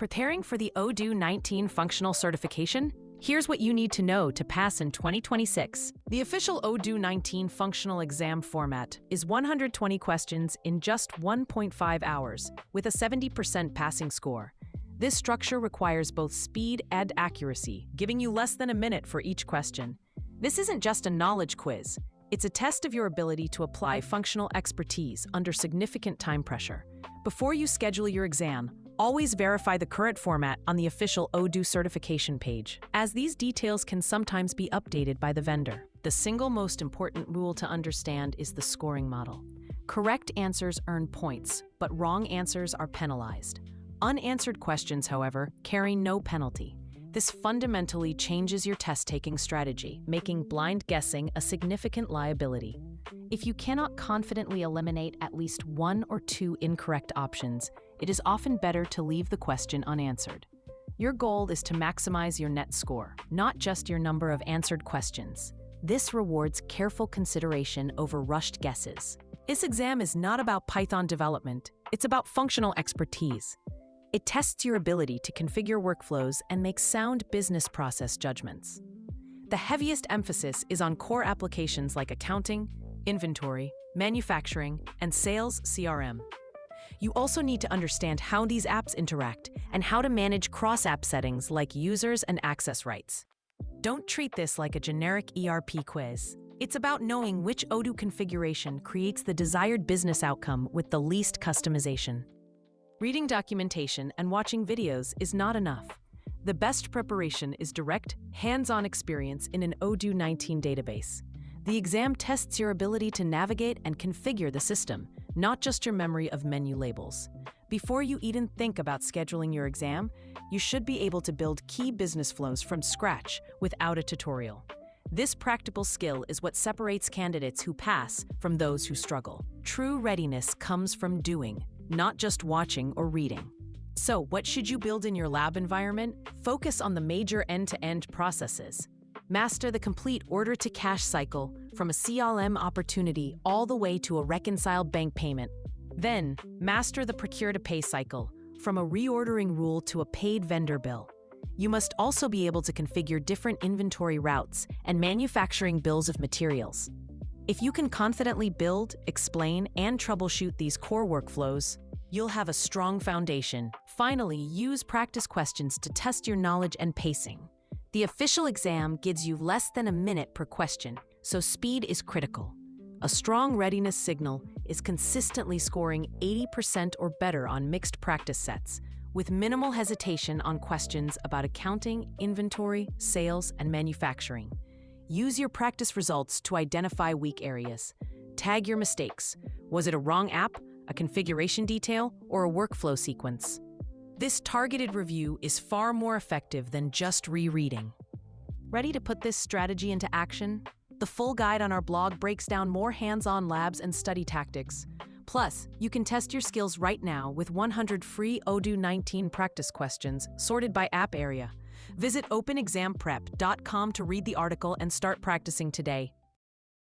Preparing for the Odoo 19 functional certification? Here's what you need to know to pass in 2026. The official Odoo 19 functional exam format is 120 questions in just 1.5 hours, with a 70% passing score. This structure requires both speed and accuracy, giving you less than a minute for each question. This isn't just a knowledge quiz. It's a test of your ability to apply functional expertise under significant time pressure. Before you schedule your exam, always verify the current format on the official Odoo certification page, as these details can sometimes be updated by the vendor. The single most important rule to understand is the scoring model. Correct answers earn points, but wrong answers are penalized. Unanswered questions, however, carry no penalty. This fundamentally changes your test-taking strategy, making blind guessing a significant liability. If you cannot confidently eliminate at least one or two incorrect options, it is often better to leave the question unanswered. Your goal is to maximize your net score, not just your number of answered questions. This rewards careful consideration over rushed guesses. This exam is not about Python development, it's about functional expertise. It tests your ability to configure workflows and make sound business process judgments. The heaviest emphasis is on core applications like accounting, inventory, manufacturing, and sales CRM. You also need to understand how these apps interact and how to manage cross-app settings like users and access rights. Don't treat this like a generic ERP quiz. It's about knowing which Odoo configuration creates the desired business outcome with the least customization. Reading documentation and watching videos is not enough. The best preparation is direct, hands-on experience in an Odoo 19 database. The exam tests your ability to navigate and configure the system, not just your memory of menu labels. Before you even think about scheduling your exam, you should be able to build key business flows from scratch without a tutorial. This practical skill is what separates candidates who pass from those who struggle. True readiness comes from doing, not just watching or reading. So, what should you build in your lab environment? Focus on the major end-to-end processes. Master the complete order-to-cash cycle from a CLM opportunity all the way to a reconciled bank payment. Then, master the procure-to-pay cycle from a reordering rule to a paid vendor bill. You must also be able to configure different inventory routes and manufacturing bills of materials. If you can confidently build, explain, and troubleshoot these core workflows, you'll have a strong foundation. Finally, use practice questions to test your knowledge and pacing. The official exam gives you less than a minute per question, so speed is critical. A strong readiness signal is consistently scoring 80% or better on mixed practice sets, with minimal hesitation on questions about accounting, inventory, sales, and manufacturing. Use your practice results to identify weak areas. Tag your mistakes. Was it a wrong app, a configuration detail, or a workflow sequence? This targeted review is far more effective than just rereading. Ready to put this strategy into action? The full guide on our blog breaks down more hands-on labs and study tactics. Plus, you can test your skills right now with 100 free Odoo 19 practice questions sorted by app area. Visit openexamprep.com to read the article and start practicing today.